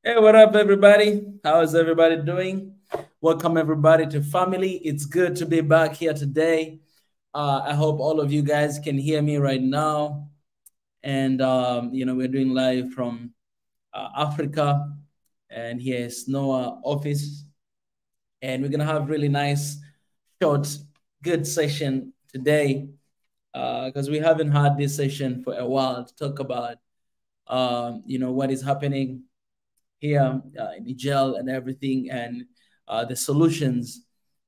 Hey, what up, everybody? How is everybody doing? Welcome, everybody, to Family. It's good to be back here today. I hope all of you guys can hear me right now. And, we're doing live from Africa, and here is SNOA office. And we're going to have really nice, short, good session today because we haven't had this session for a while to talk about, what is happening here in the jail and everything, and the solutions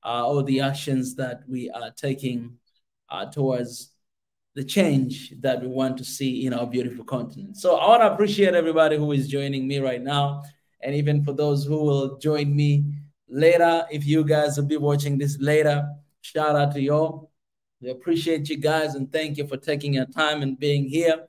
or the actions that we are taking towards the change that we want to see in our beautiful continent. So I want to appreciate everybody who is joining me right now, and even for those who will join me later. If you guys will be watching this later, shout out to you all. We appreciate you guys and thank you for taking your time and being here.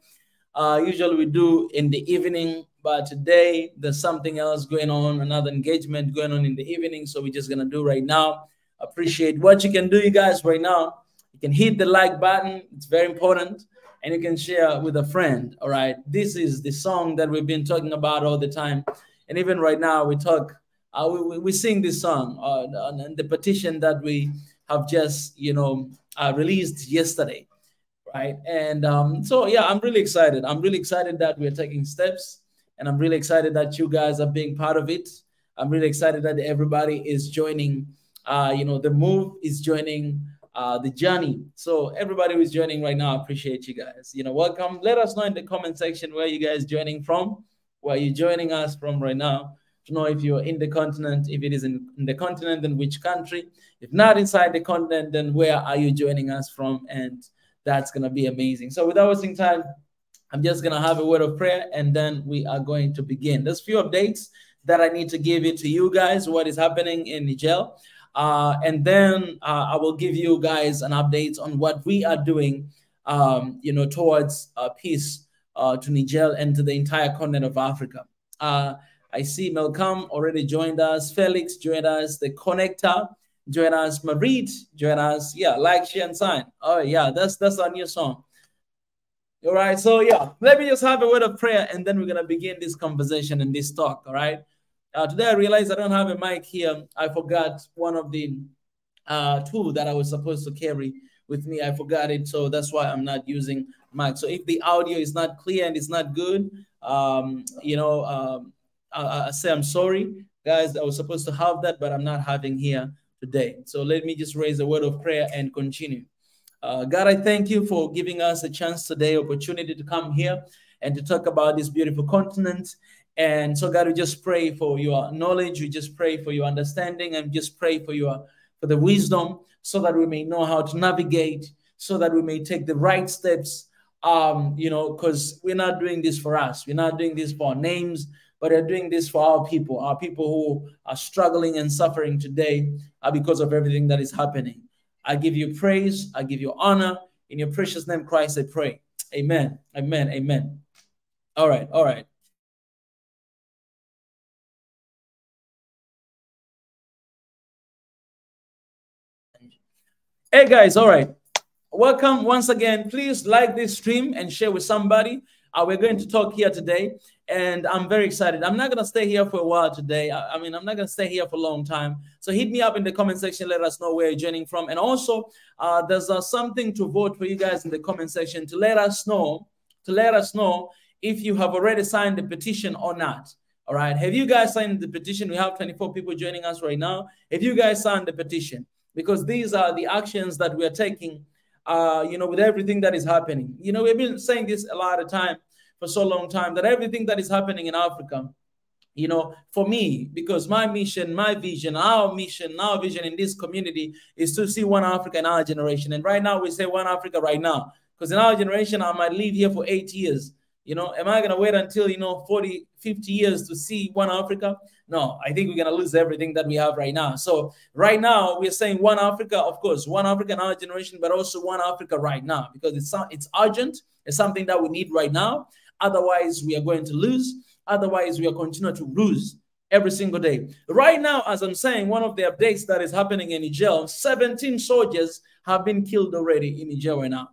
Usually we do in the evening, but today there's something else going on, another engagement going on in the evening. So we're just going to do right now. Appreciate what you can do, you guys, right now. You can hit the like button. It's very important. And you can share with a friend. All right. This is the song that we've been talking about all the time. And even right now, we talk, we sing this song on the petition that we have just, released yesterday. Right. And so, yeah, I'm really excited. I'm really excited that we're taking steps. And I'm really excited that you guys are being part of it. I'm really excited that everybody is joining, the move is joining the journey. So everybody who is joining right now, I appreciate you guys. Welcome. Let us know in the comment section where you guys joining from, where you joining us from right now. To know if you're in the continent, if it is in the continent, then which country. If not inside the continent, then where are you joining us from? And that's going to be amazing. So without wasting time, I'm just going to have a word of prayer and then we are going to begin. There's a few updates that I need to give it to you guys, what is happening in Niger. And then I will give you guys an update on what we are doing, towards peace to Niger and to the entire continent of Africa. I see Malcolm already joined us. Felix joined us. The Connector join us. Marit, join us. Yeah, like, share, and sign. Oh, yeah, that's our new song. All right, so yeah, let me just have a word of prayer and then we're going to begin this conversation and this talk, all right? Today I realized I don't have a mic here. I forgot one of the tool that I was supposed to carry with me. I forgot it, so that's why I'm not using mic. So if the audio is not clear and it's not good, I say I'm sorry, guys. I was supposed to have that, but I'm not having here today. So let me just raise a word of prayer and continue. God, I thank you for giving us a chance today, opportunity to come here and to talk about this beautiful continent. And so, God, we just pray for your knowledge. We just pray for your understanding and just pray for the wisdom so that we may know how to navigate, so that we may take the right steps, because we're not doing this for us. We're not doing this for our names, but we're doing this for our people who are struggling and suffering today because of everything that is happening. I give you praise. I give you honor. In your precious name, Christ, I pray. Amen. Amen. Amen. All right. All right. Hey, guys. All right. Welcome once again. Please like this stream and share with somebody. We're going to talk here today, and I'm very excited. I'm not going to stay here for a while today. I'm not going to stay here for a long time. So hit me up in the comment section. Let us know where you're joining from. And also, there's something to vote for you guys in the comment section to let us know if you have already signed the petition or not. All right. Have you guys signed the petition? We have 24 people joining us right now. Have you guys signed the petition? Because these are the actions that we are taking with everything that is happening. We've been saying this a lot of time for so long time that everything that is happening in Africa, for me, because my mission, my vision, our vision in this community is to see one Africa in our generation. And right now we say one Africa right now, because in our generation, I might live here for 8 years. Am I going to wait until, 40, 50 years to see one Africa? No, I think we're going to lose everything that we have right now. So right now we're saying one Africa, of course, one Africa in our generation, but also one Africa right now, because it's urgent. It's something that we need right now. Otherwise, we are going to lose. Otherwise, we are continuing to lose every single day. Right now, as I'm saying, one of the updates that is happening in Niger, 17 soldiers have been killed already in Niger right now.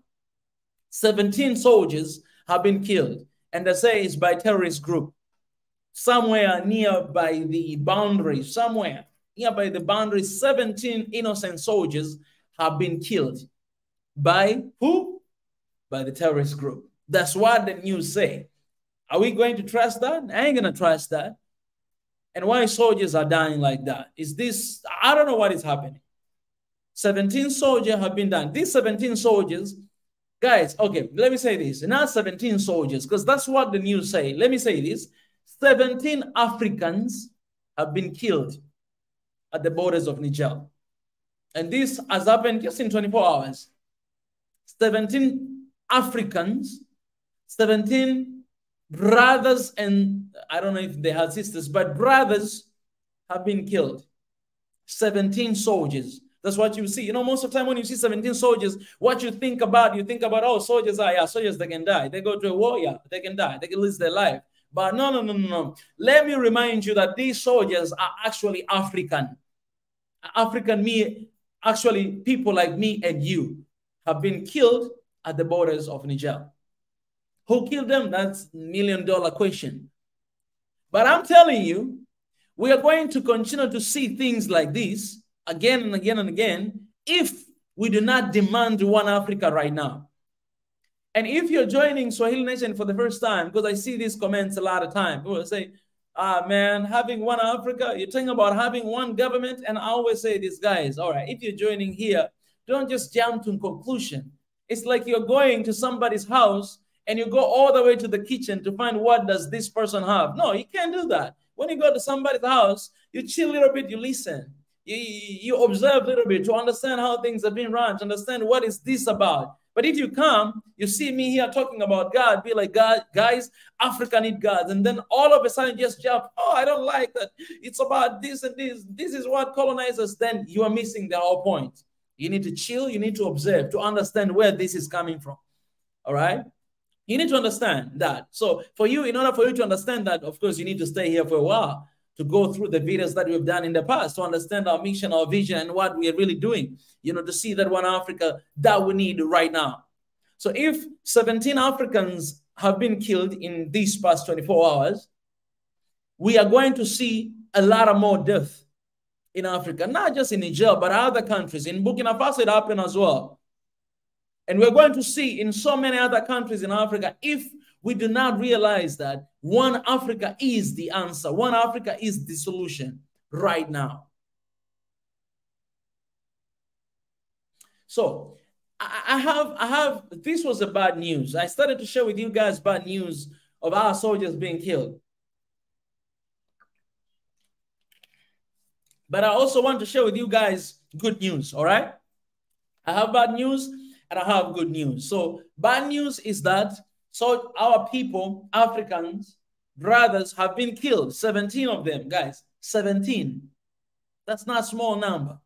17 soldiers have been killed, and they say it's by terrorist group. somewhere nearby the boundary, 17 innocent soldiers have been killed. By who? By the terrorist group. That's what the news say. Are we going to trust that? I ain't going to trust that. And why soldiers are dying like that? Is this, I don't know what is happening. 17 soldiers have been done. These 17 soldiers, guys, okay, let me say this. Not 17 soldiers, because that's what the news say. Let me say this. 17 Africans have been killed at the borders of Niger. And this has happened just in 24 hours. 17 Africans, 17 brothers, and I don't know if they had sisters, but brothers have been killed. 17 soldiers. That's what you see. You know, most of the time when you see 17 soldiers, what you think about, oh, soldiers are, yeah, soldiers, they can die. They go to a war, yeah, they can die. They can lose their life. But no. Let me remind you that these soldiers are actually African. Actually, people like me and you have been killed at the borders of Niger. Who killed them? That's $1 million question. But I'm telling you, we are going to continue to see things like this again and again and again if we do not demand one Africa right now. And if you're joining Swahili Nation for the first time, because I see these comments a lot of time, people say, man, having one Africa, you're talking about having one government. And I always say this, guys, all right, if you're joining here, don't just jump to conclusion. It's like you're going to somebody's house and you go all the way to the kitchen to find what does this person have. No, you can't do that. When you go to somebody's house, you chill a little bit, you listen. You observe a little bit to understand how things are being run, to understand what is this about. But if you come, you see me here talking about God, be like, God, guys, Africa need God. And then all of a sudden just jump, oh, I don't like that. It's about this and this. This is what colonizers, then you are missing the whole point. You need to chill. You need to observe to understand where this is coming from. All right? You need to understand that. So for you, in order for you to understand that, of course, you need to stay here for a while to go through the videos that we've done in the past to understand our mission, our vision, and what we are really doing, you know, to see that one Africa that we need right now. So if 17 Africans have been killed in these past 24 hours, we are going to see a lot of more death in Africa, not just in Niger, but other countries. In Burkina Faso, it happened as well. And we're going to see in so many other countries in Africa, if we do not realize that one Africa is the answer, one Africa is the solution right now. So I have, this was a bad news. I started to share with you guys bad news of our soldiers being killed. But I also want to share with you guys good news, all right? I have bad news and I have good news. So bad news is that so our people, Africans, brothers have been killed. 17 of them, guys, 17. That's not a small number.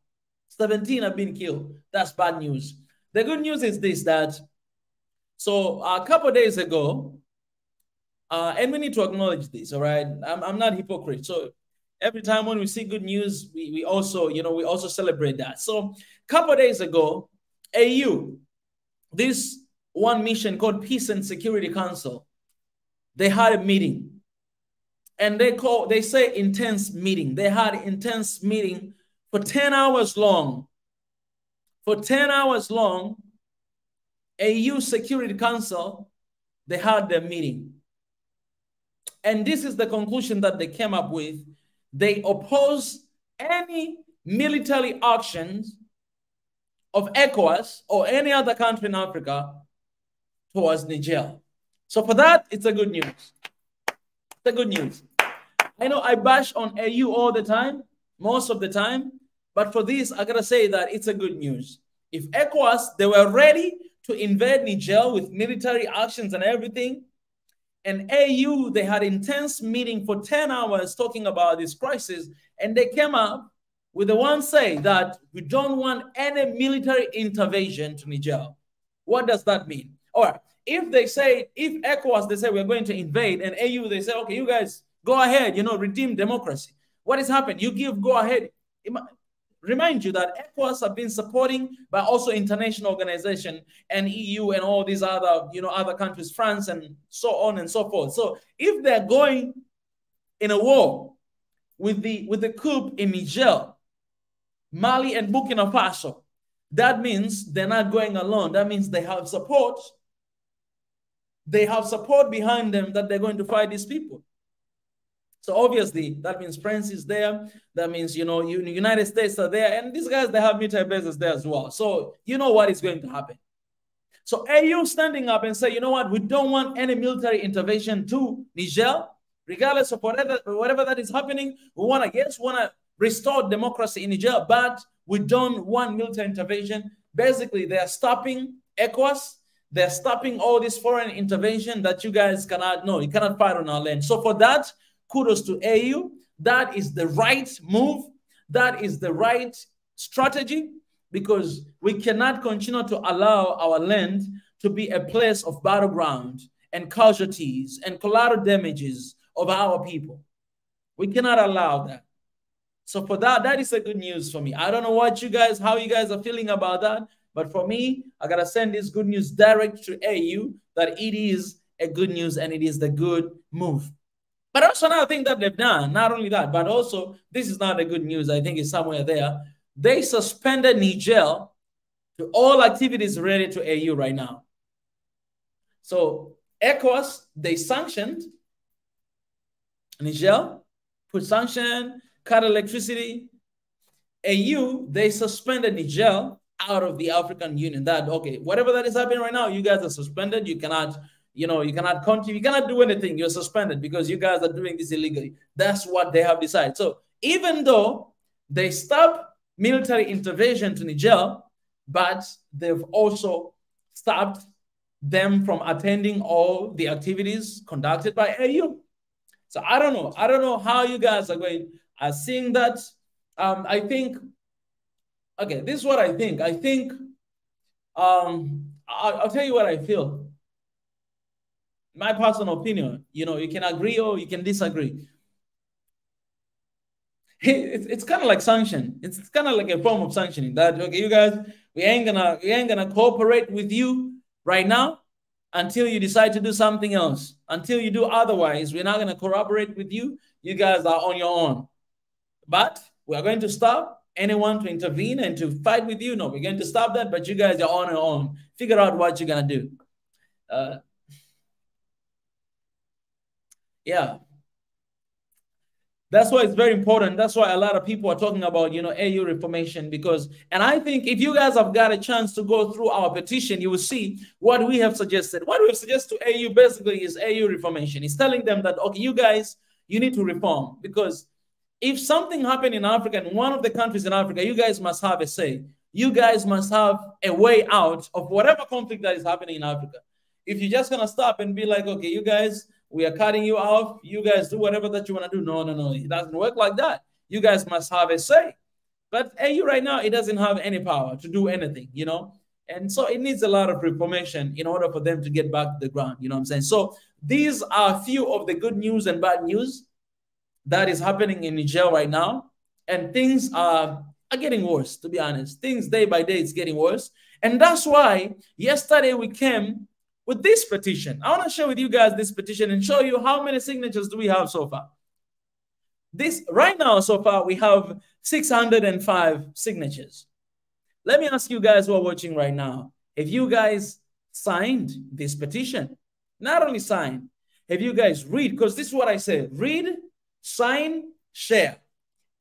17 have been killed. That's bad news. The good news is this, that so a couple of days ago, and we need to acknowledge this, all right? I'm not a hypocrite. So every time when we see good news, we also, you know, we also celebrate that. So a couple of days ago, AU, this one mission called Peace and Security Council, they had a meeting. And they say intense meeting. They had an intense meeting for 10 hours long. For 10 hours long, AU Security Council, they had their meeting. And this is the conclusion that they came up with. They oppose any military actions of ECOWAS or any other country in Africa towards Niger. So for that, it's a good news. It's a good news. I know I bash on AU all the time, most of the time, but for this, I gotta say that it's a good news. If ECOWAS, they were ready to invade Niger with military actions and everything, and AU, they had intense meeting for 10 hours talking about this crisis, and they came up with the one say that we don't want any military intervention to Niger. What does that mean? All right, if they say, if ECOWAS, they say we're going to invade, and AU, they say, okay, you guys go ahead, you know, redeem democracy. What has happened? You give go ahead. Remind you that ECOWAS have been supporting, but also international organization and EU and all these other, you know, other countries, France and so on and so forth. So if they're going in a war with the coup in Niger, Mali, and Burkina Faso, that means they're not going alone. That means they have support. They have support behind them that they're going to fight these people. So obviously, that means France is there. That means, you know, United States are there. And these guys, they have military bases there as well. So you know what is going to happen. So AU standing up and say, you know what, we don't want any military intervention to Niger, regardless of whatever that is happening. We want to restore democracy in Niger, but we don't want military intervention. Basically, they're stopping ECOWAS. They're stopping all this foreign intervention that you guys cannot, no, you cannot fight on our land. So for that, kudos to AU. That is the right move. That is the right strategy, because we cannot continue to allow our land to be a place of battleground and casualties and collateral damages of our people. We cannot allow that. So for that, that is a good news for me. I don't know what you guys, how you guys are feeling about that, but for me, I gotta send this good news direct to AU that it is a good news and it is the good move. But also another thing that they've done, not only that, but also, this is not a good news, I think it's somewhere there. They suspended Niger to all activities related to AU right now. So ECOWAS, they sanctioned Niger, put sanction, cut electricity. AU, they suspended Niger out of the African Union. That, okay, whatever that is happening right now, you guys are suspended. You cannot, you know, you cannot continue, you cannot do anything. You're suspended because you guys are doing this illegally. That's what they have decided. So even though they stopped military intervention to Niger, but they've also stopped them from attending all the activities conducted by AU. So I don't know. I don't know how you guys are going. Seeing that. I think, okay, this is what I think. I think, I'll tell you what I feel. My personal opinion, you know, you can agree or you can disagree. It's kind of like sanction. It's kind of like a form of sanctioning that, okay, you guys, we ain't gonna cooperate with you right now until you decide to do something else. Until you do otherwise, we're not gonna cooperate with you. You guys are on your own. But we are going to stop anyone to intervene and to fight with you. No, we're going to stop that, but you guys are on your own. Figure out what you're gonna do. Yeah. That's why it's very important. That's why a lot of people are talking about, you know, AU reformation, because, and I think if you guys have got a chance to go through our petition, you will see what we have suggested. What we have suggested to AU basically is AU reformation. It's telling them that, okay, you guys, you need to reform, because if something happened in Africa, in one of the countries in Africa, you guys must have a say. You guys must have a way out of whatever conflict that is happening in Africa. If you're just going to stop and be like, okay, you guys, we are cutting you off. You guys do whatever that you want to do. No, no, no. It doesn't work like that. You guys must have a say. But AU right now, it doesn't have any power to do anything, you know. And so it needs a lot of reformation in order for them to get back to the ground. You know what I'm saying? So these are a few of the good news and bad news that is happening in Niger right now. And things are getting worse, to be honest. Things day by day, it's getting worse. And that's why yesterday we came with this petition. I want to share with you guys this petition and show you how many signatures do we have so far. This right now, so far, we have 605 signatures. Let me ask you guys who are watching right now, have you guys signed this petition? Not only signed, have you guys read? Because this is what I said: read, sign, share.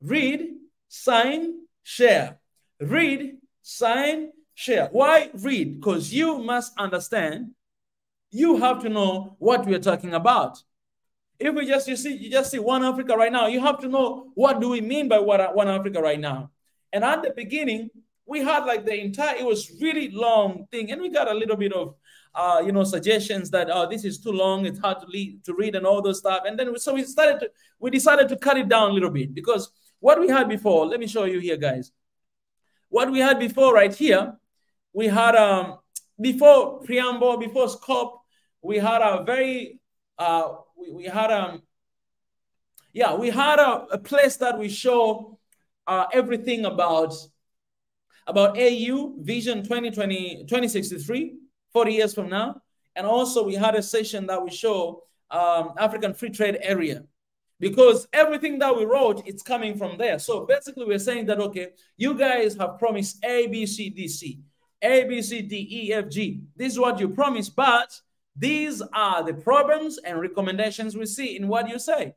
Read, sign, share. Read, sign, share. Why read? Because you must understand. You have to know what we are talking about. If we just you just see One Africa right now, you have to know what do we mean by One Africa right now. And at the beginning, we had like the entire, it was really long thing, and we got a little bit of you know, suggestions that this is too long, it's hard to read and all those stuff. And then we decided to cut it down a little bit, because what we had before, let me show you here, guys. What we had before right here, we had before preamble, before scope, we had a very we had a place that we show everything about AU Vision 2063, 40 years from now. And also we had a session that we show African Free Trade Area. because everything that we wrote, it's coming from there. So basically, we're saying that, okay, you guys have promised A, B, C, D, C, A, B, C, D, E, F, G. This is what you promised, but these are the problems and recommendations we see in what you say.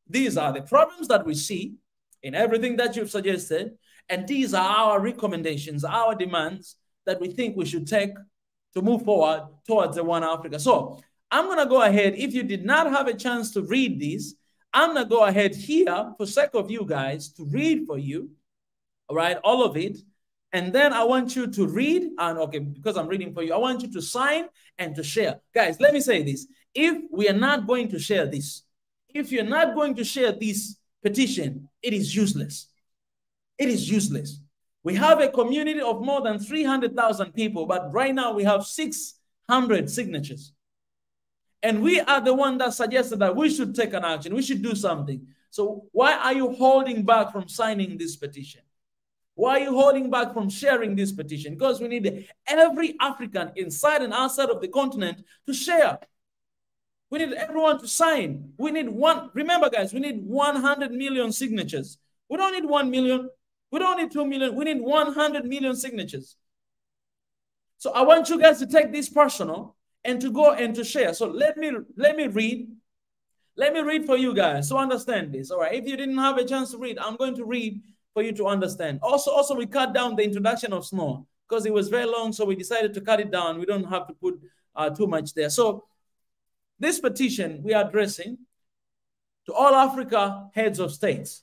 These are the problems that we see in everything that you've suggested, and these are our recommendations, our demands that we think we should take to move forward towards the One Africa. So I'm going to go ahead. If you did not have a chance to read these, I'm going to go ahead here for sake of you guys to read for you, all right, all of it. And then I want you to read, and okay, because I'm reading for you, I want you to sign and to share. Guys, let me say this. If we are not going to share this, if you're not going to share this petition, it is useless. It is useless. We have a community of more than 300,000 people, but right now we have 600 signatures. And we are the one that suggested that we should take an action. We should do something. So why are you holding back from signing this petition? Why are you holding back from sharing this petition? Because we need every African inside and outside of the continent to share. We need everyone to sign. We need remember guys, we need 100 million signatures. We don't need 1 million. We don't need 2 million. We need 100 million signatures. So I want you guys to take this personal and to go and to share. So let me read. Let me read for you guys to understand this. All right. If you didn't have a chance to read, I'm going to read for you to understand. Also, we cut down the introduction of SNOA because it was very long. So we decided to cut it down. We don't have to put too much there. So this petition we are addressing to all Africa heads of states.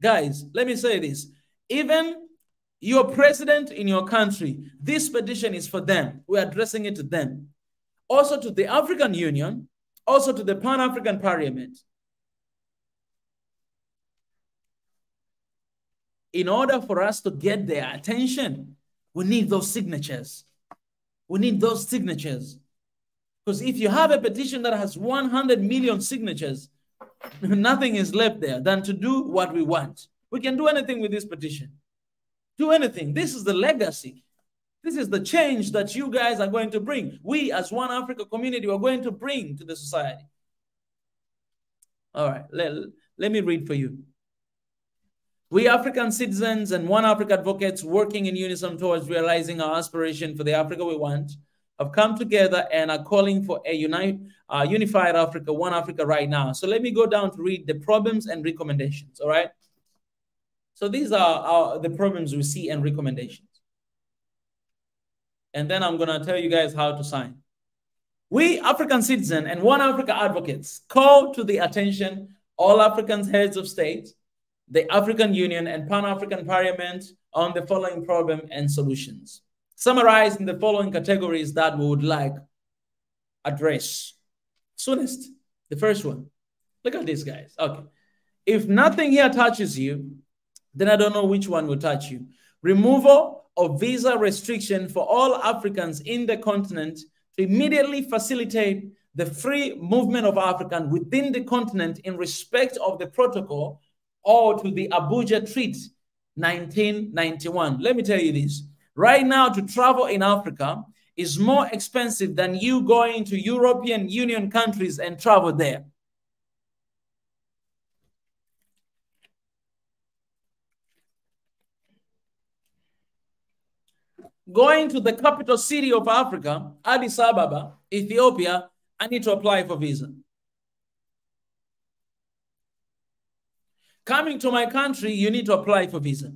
Guys, let me say this. Even your president in your country, this petition is for them. We're addressing it to them. Also to the African Union, also to the Pan-African Parliament. In order for us to get their attention, we need those signatures. We need those signatures. Because if you have a petition that has 100 million signatures, nothing is left there than to do what we want. We can do anything with this petition. Do anything. This is the legacy. This is the change that you guys are going to bring. We as One Africa community are going to bring to the society. All right, let me read for you. We African citizens and One Africa advocates working in unison towards realizing our aspiration for the Africa we want have come together and are calling for a unified Africa, One Africa right now. So let me go down to read the problems and recommendations, all right? So these are the problems we see and recommendations. And then I'm going to tell you guys how to sign. We African citizens and One Africa advocates call to the attention all Africans heads of state, the African Union and Pan-African Parliament on the following problem and solutions. Summarized in the following categories that we would like address. Soonest, the first one. Look at this, guys. Okay. If nothing here touches you, then I don't know which one will touch you. Removal of visa restriction for all Africans in the continent to immediately facilitate the free movement of Africans within the continent in respect of the protocol or to the Abuja Treaty 1991. Let me tell you this. Right now, to travel in Africa is more expensive than you going to European Union countries and travel there. Going to the capital city of Africa, Addis Ababa, Ethiopia, I need to apply for visa. Coming to my country, you need to apply for visa.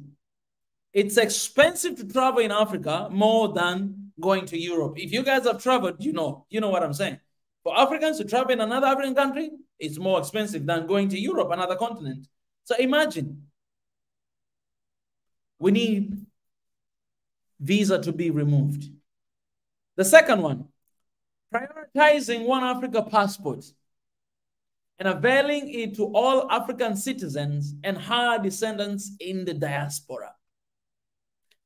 It's expensive to travel in Africa more than going to Europe. If you guys have traveled, you know what I'm saying. For Africans to travel in another African country, it's more expensive than going to Europe, another continent. So imagine, we need visa to be removed. The second one, prioritizing One Africa passport and availing it to all African citizens and her descendants in the diaspora,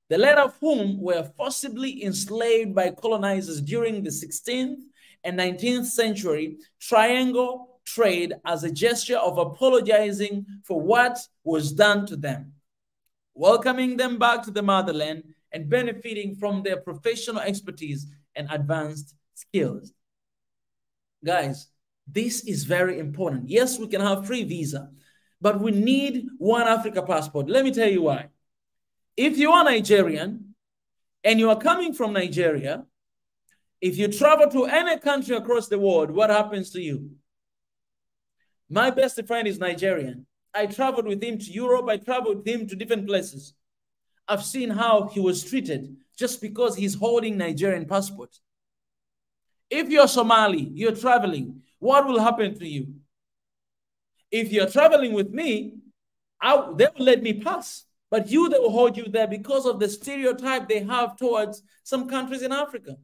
the latter of whom were forcibly enslaved by colonizers during the 16th and 19th century triangle trade as a gesture of apologizing for what was done to them, welcoming them back to the motherland and benefiting from their professional expertise and advanced skills. Guys, This is very important. Yes, we can have free visa, but we need one Africa passport. Let me tell you why. If you are Nigerian and you are coming from Nigeria, if you travel to any country across the world, what happens to you? My best friend is Nigerian. I traveled with him to Europe. I traveled with him to different places. I've seen how he was treated just because he's holding Nigerian passport. If you're Somali, you're traveling, what will happen to you? If you're traveling with me, they will let me pass. But they will hold you there because of the stereotype they have towards some countries in Africa.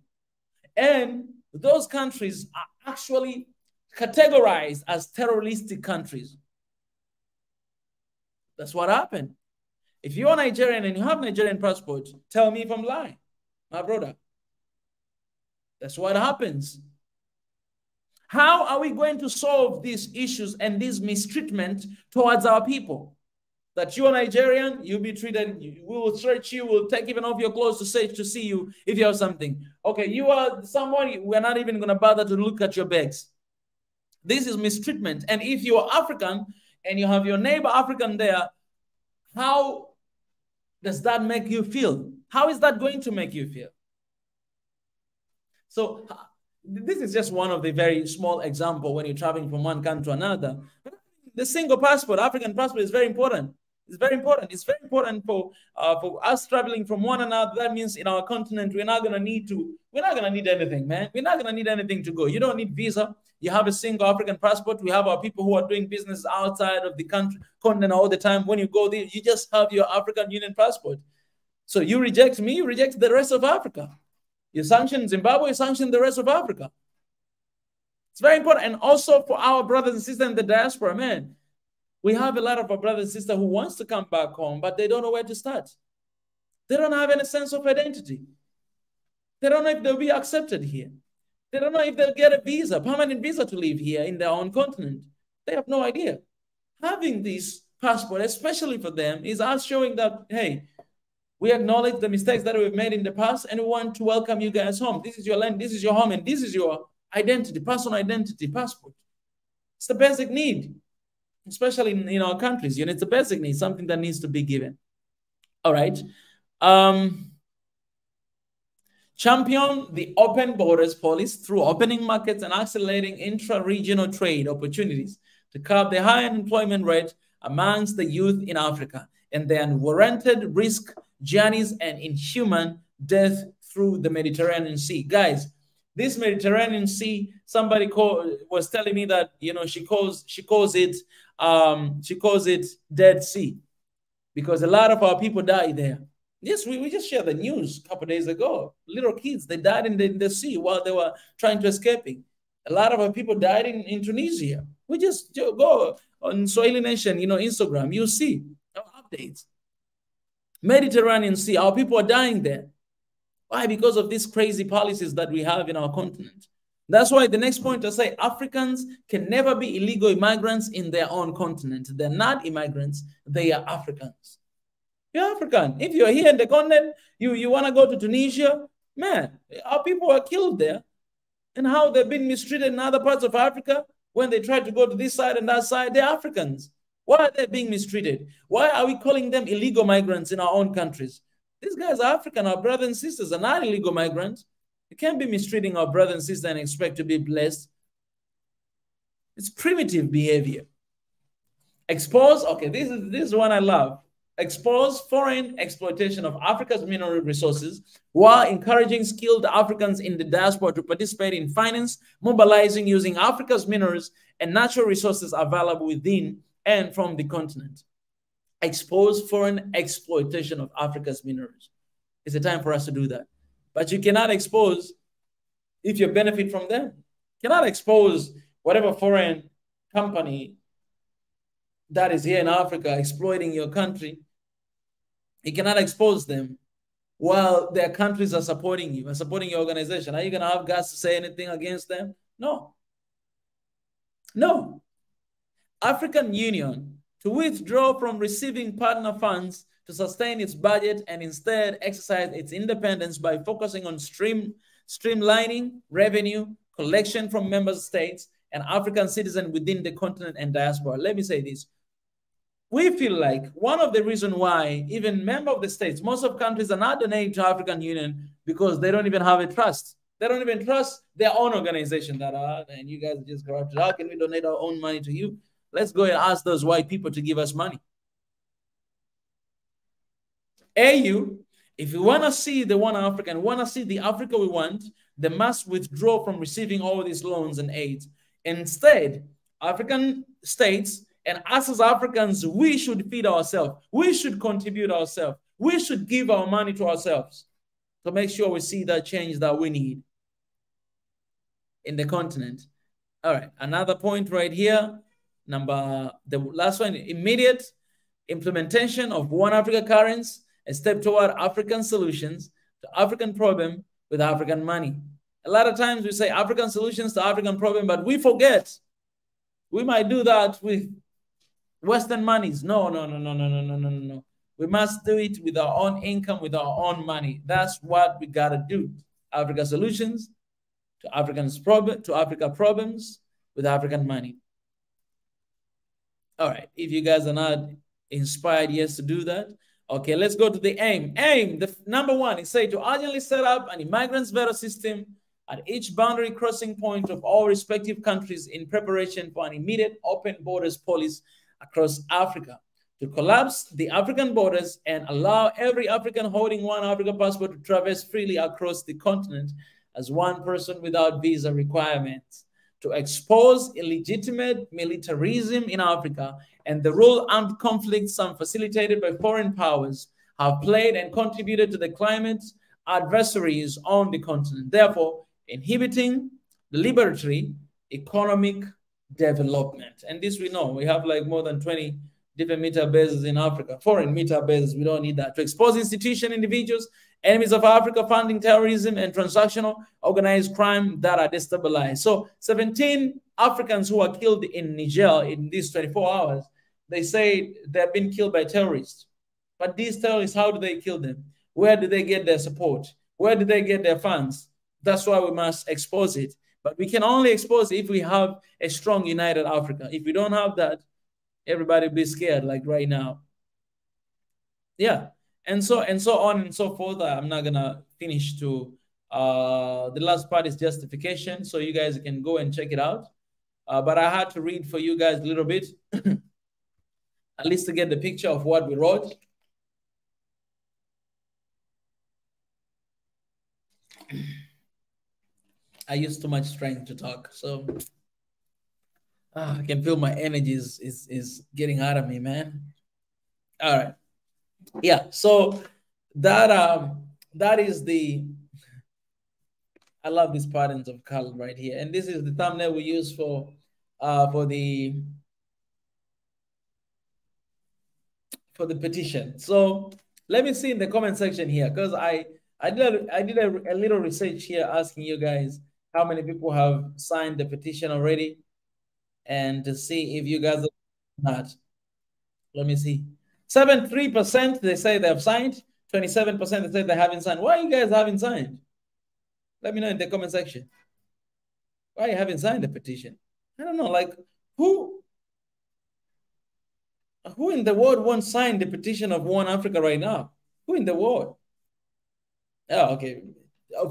And those countries are actually categorized as terroristic countries. That's what happened. If you're Nigerian and you have Nigerian passport, tell me if I'm lying, my brother. That's what happens. How are we going to solve these issues and this mistreatment towards our people? That you're Nigerian, you'll be treated, we will search you, we'll take even off your clothes to see you if you have something. Okay, you are someone, we're not even going to bother to look at your bags. This is mistreatment. And if you're African and you have your neighbor African there, how does that make you feel? How is that going to make you feel? So this is just one of the very small examples when you're traveling from one country to another. The single passport, African passport, is very important. It's very important. It's very important for us traveling from one another. That means in our continent, we're not gonna need anything, man. We're not gonna need anything to go. You don't need visa. You have a single African passport. We have our people who are doing business outside of the continent all the time. When you go there, you just have your African Union passport. So you reject me, you reject the rest of Africa. You sanction Zimbabwe, you sanction the rest of Africa. It's very important. And also for our brothers and sisters in the diaspora, man, we have a lot of our brothers and sisters who wants to come back home, but they don't know where to start. They don't have any sense of identity. They don't know if they'll be accepted here. They don't know if they'll get a visa, permanent visa to live here in their own continent. They have no idea. Having this passport, especially for them, is us showing that, hey, we acknowledge the mistakes that we've made in the past and we want to welcome you guys home. This is your land, this is your home, and this is your identity, personal identity, passport. It's the basic need, especially in our countries. You know, it's a basic need, something that needs to be given. All right. Champion the open borders policy through opening markets and accelerating intra-regional trade opportunities to curb the high unemployment rate amongst the youth in Africa and the unwarranted risk journeys and inhuman death through the Mediterranean Sea. Guys, this Mediterranean Sea, somebody was telling me that, you know, she calls it Dead Sea because a lot of our people die there. Yes, we just shared the news a couple of days ago. Little kids, they died in the sea while they were trying to escaping. A lot of our people died in Tunisia. We just go on Swahili Nation, you know, Instagram, you see our updates. Mediterranean Sea, our people are dying there. Why? Because of these crazy policies that we have in our continent. That's why the next point I say, Africans can never be illegal immigrants in their own continent. They're not immigrants, they are Africans. You're African. If you're here in the continent, you want to go to Tunisia, man, our people are killed there. And how they've been mistreated in other parts of Africa when they try to go to this side and that side, they're Africans. Why are they being mistreated? Why are we calling them illegal migrants in our own countries? These guys are African. Our brothers and sisters are not illegal migrants. You can't be mistreating our brothers and sisters and expect to be blessed. It's primitive behavior. Expose, okay, this is one I love. Expose foreign exploitation of Africa's mineral resources while encouraging skilled Africans in the diaspora to participate in finance, mobilizing using Africa's minerals and natural resources available within and from the continent. Expose foreign exploitation of Africa's minerals. It's a time for us to do that. But you cannot expose if you benefit from them. You cannot expose whatever foreign company that is here in Africa exploiting your country. You cannot expose them while their countries are supporting you and supporting your organization. Are you going to have guts to say anything against them? No. No. African Union to withdraw from receiving partner funds to sustain its budget and instead exercise its independence by focusing on streamlining revenue collection from member states and African citizens within the continent and diaspora. Let me say this. We feel like one of the reasons why even members of the states, most of countries are not donating to African Union because they don't even have a trust. They don't even trust their own organization that are, and you guys are just corrupted. How can we donate our own money to you? Let's go and ask those white people to give us money. AU, if we want to see the one African, want to see the Africa we want, they must withdraw from receiving all these loans and aids. Instead, African states and us as Africans, we should feed ourselves. We should contribute ourselves. We should give our money to ourselves to make sure we see that change that we need in the continent. All right, another point right here. The last one, immediate implementation of One Africa currency, a step toward African solutions to African problem with African money. A lot of times we say African solutions to African problem, but we forget. We might do that with Western monies. No. We must do it with our own income, with our own money. That's what we gotta do. Africa solutions to Africa problems with African money. All right, if you guys are not inspired yet to do that, okay, let's go to the aim. The number one is say to urgently set up an immigrants veto system at each boundary crossing point of all respective countries in preparation for an immediate open borders policy across Africa to collapse the African borders and allow every African holding one Africa passport to traverse freely across the continent as one person without visa requirements, to expose illegitimate militarism in Africa and the role armed conflicts, some facilitated by foreign powers, have played and contributed to the climate adversaries on the continent, therefore inhibiting the liberatory economic development. And this we know, we have like more than 20 different military bases in Africa, foreign military bases. We don't need that. To expose institutions, individuals, enemies of Africa, funding terrorism and transactional organized crime that are destabilized. So 17 Africans who are killed in Niger in these 24 hours, they say they've been killed by terrorists. But these terrorists, how do they kill them? Where do they get their support? Where do they get their funds? That's why we must expose it. But we can only expose it if we have a strong, united Africa. If we don't have that, everybody will be scared like right now. Yeah. And so on and so forth. I'm not gonna finish to the last part is justification, so you guys can go and check it out. But I had to read for you guys a little bit, at least to get the picture of what we wrote. I use too much strength to talk, so I can feel my energy is getting out of me, man. All right. Yeah, so that is the, I love these patterns of color right here, and this is the thumbnail we use for the petition. So let me see in the comment section here, because I did a little research here asking you guys how many people have signed the petition already, and to see if you guys are not. Let me see. 73% they say they have signed. 27% they say they haven't signed. Why you guys haven't signed? Let me know in the comment section. Why you haven't signed the petition? I don't know. Like who in the world won't sign the petition of One Africa right now? Who in the world? Oh, okay.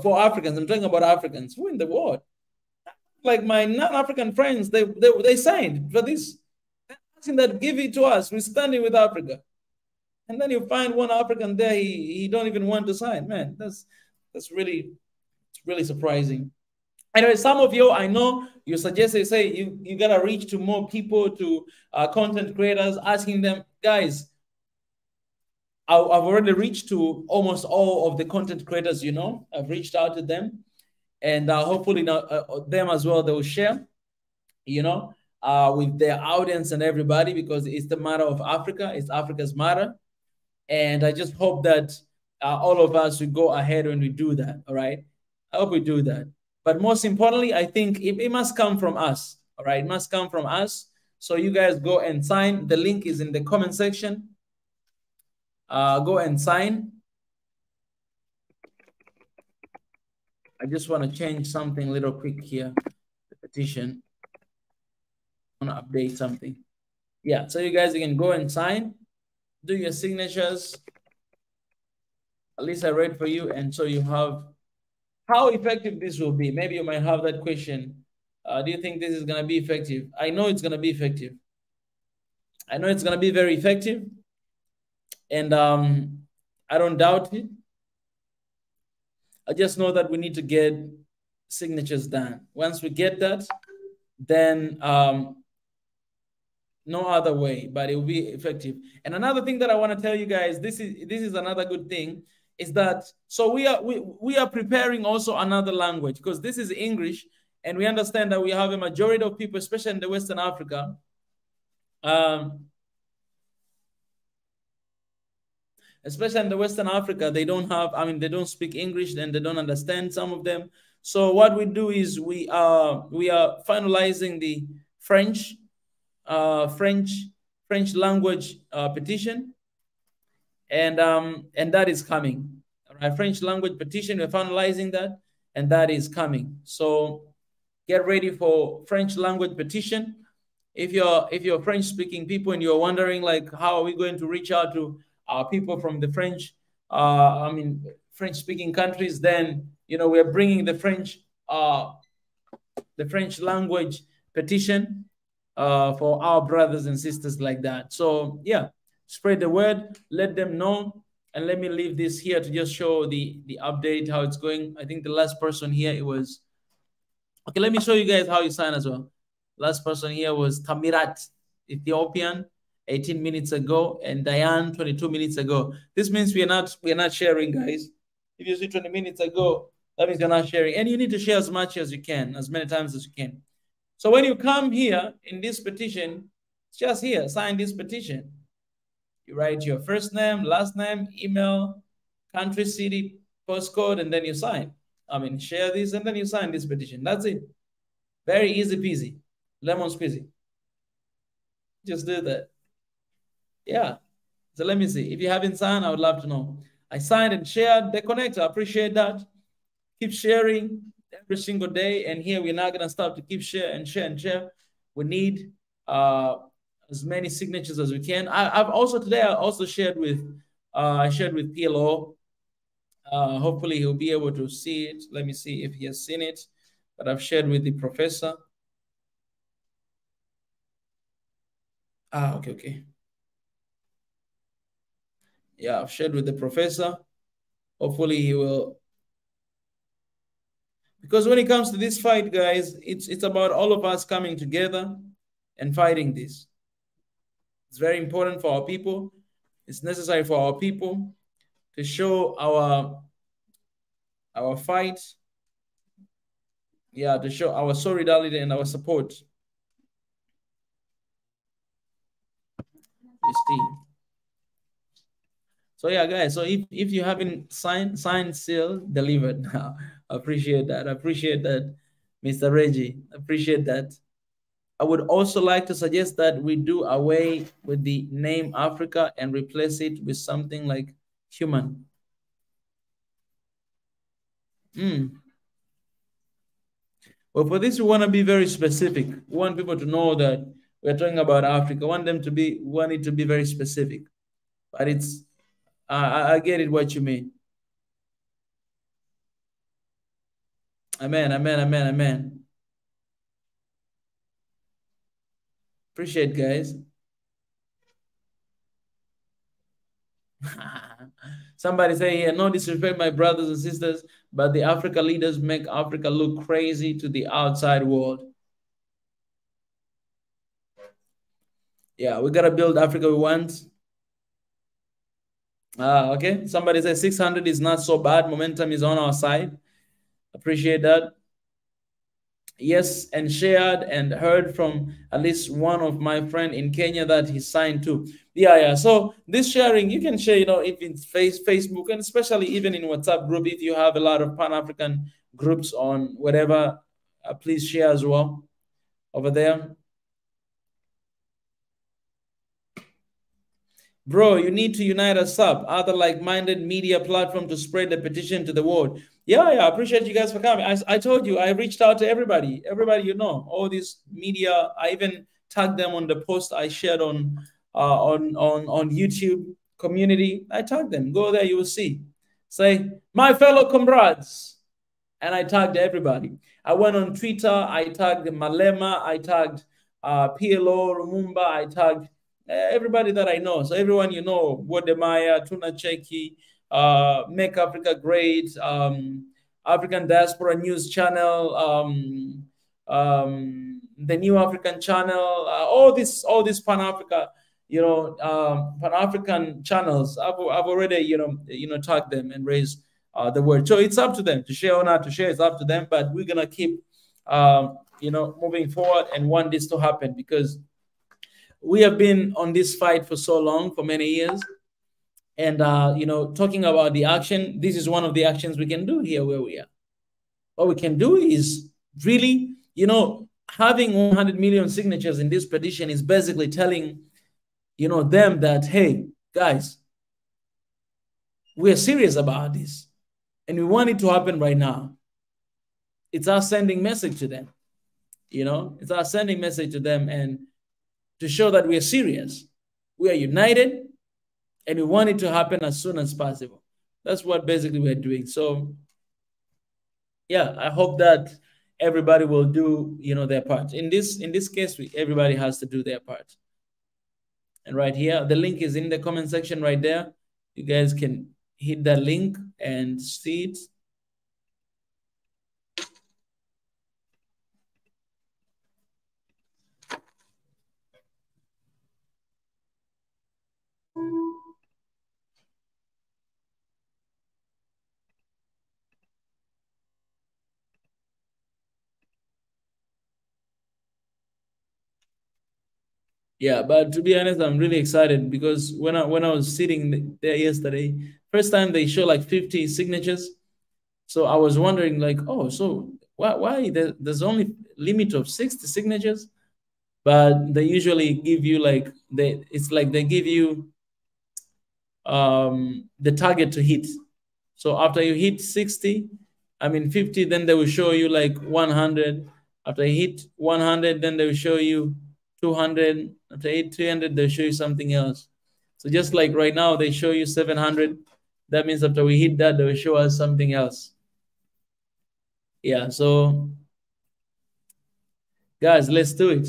For Africans, I'm talking about Africans. Who in the world? Like my non-African friends, they signed for this. Asking that give it to us. We're standing with Africa. And then you find one African there, he don't even want to sign. Man, that's really surprising. Anyway, some of you, I know you suggested, say you gotta reach to more people, to content creators, asking them, guys, I've already reached to almost all of the content creators, you know. I've reached out to them, and hopefully them as well, they will share, you know, with their audience and everybody, because it's the matter of Africa. It's Africa's matter. And I just hope that all of us will go ahead when we do that, all right? I hope we do that. But most importantly, I think it must come from us, all right? It must come from us. So you guys go and sign. The link is in the comment section. Go and sign. I just want to change something a little quick here, the petition. want to update something. Yeah, so you guys can go and sign, do your signatures. At least I read for you, and so you have how effective this will be. Maybe you might have that question. Do you think this is going to be effective? I know it's going to be effective. I know it's going to be very effective, and I don't doubt it. I just know that we need to get signatures done. Once we get that, then no other way, but it will be effective. And another thing that I want to tell you guys, this is another good thing, is that so we are preparing also another language, because this is English, and we understand that we have a majority of people, especially in the Western Africa, they don't have, they don't speak English, and they don't understand, some of them. So what we do is we are finalizing the French language petition, and that is coming. All right, French language petition, we're finalizing that, and that is coming. So get ready for French language petition. If you're French speaking people and you're wondering, like, how are we going to reach out to people from the French French speaking countries, then we're bringing the French language petition for our brothers and sisters like that. So yeah, spread the word, let them know. And let me leave this here to just show the update, how it's going. I think the last person here, it was, okay, let me show you guys how you sign as well. Last person here was Tamirat, Ethiopian, 18 minutes ago, and Diane, 22 minutes ago. This means we're not sharing, guys. If you see 20 minutes ago, that means you're not sharing. And you need to share as much as you can, as many times as you can. So when you come here in this petition, it's just here, sign this petition. You write your first name, last name, email, country, city, postcode, and then you sign. Share this, and then you sign this petition. That's it. Very easy peasy, lemon squeezy. Just do that. Yeah. So let me see. If you haven't signed, I would love to know. I signed and shared. They connect. I appreciate that. Keep sharing every single day. And here we're not going to stop to keep share and share and share. We need as many signatures as we can. I also shared with PLO. Hopefully he'll be able to see it. Let me see if he has seen it. But I've shared with the professor. Okay. Yeah, I've shared with the professor. Hopefully he will. Because when it comes to this fight, guys, it's about all of us coming together and fighting this. It's very important for our people. It's necessary for our people to show our fight. Yeah, to show our solidarity and our support. This team. So yeah, guys, so if you haven't signed, seal, delivered. I appreciate that. I appreciate that, Mr. Reggie. I appreciate that. I would also like to suggest that we do away with the name Africa and replace it with something like human. Well, for this, we want to be very specific. We want people to know that we're talking about Africa. We want it to be very specific. But it's, I get it what you mean. Amen, amen, amen, amen. Appreciate, guys. Somebody say here, no disrespect, my brothers and sisters, but the Africa leaders make Africa look crazy to the outside world. Yeah, we got to build Africa we want. Okay, somebody says 600 is not so bad. Momentum is on our side. Appreciate that. Yes, and shared and heard from at least one of my friend in Kenya that he signed too. Yeah. So this sharing, you can share, if it's Facebook, and especially even in WhatsApp group, if you have a lot of Pan-African groups on whatever, please share as well over there. Bro, you need to unite us up, other like-minded media platform to spread the petition to the world. Yeah, I appreciate you guys for coming. I told you, I reached out to everybody, all this media. I even tag them on the post I shared on YouTube community. I tag them. Go there, you will see. Say, my fellow comrades. And I tagged everybody. I went on Twitter. I tagged Malema. I tagged PLO, Rumumba. I tagged everybody that I know. So everyone you know, Wodemaya, Tuna Cheki, Make Africa Great, African Diaspora News Channel, the New African Channel, all these Pan-Africa, Pan-African channels. I've already tagged them and raised the word. So it's up to them to share or not to share. It's up to them, but we're gonna keep moving forward and want this to happen, because we have been on this fight for so long, for many years. And talking about the action, this is one of the actions we can do here where we are. What we can do is really, having 100 million signatures in this petition is basically telling them that, hey guys, we're serious about this. And we want it to happen right now. It's our sending message to them. It's our sending message to them, and to show that we are serious. We are united, and we want it to happen as soon as possible. That's what basically we're doing. So, yeah, I hope that everybody will do, their part. In this case, everybody has to do their part. And right here, the link is in the comment section right there. You guys can hit that link and see it. Yeah, but to be honest, I'm really excited, because when I was sitting there yesterday, first time they show like 50 signatures. So I was wondering, like, oh, so why there's only limit of 60 signatures? But they usually give you it's like they give you the target to hit. So after you hit 50, then they will show you like 100. After you hit 100, then they will show you 200. After you hit 300, they'll show you something else. So just like right now, they show you 700. That means after we hit that, they will show us something else. Yeah, so guys, let's do it.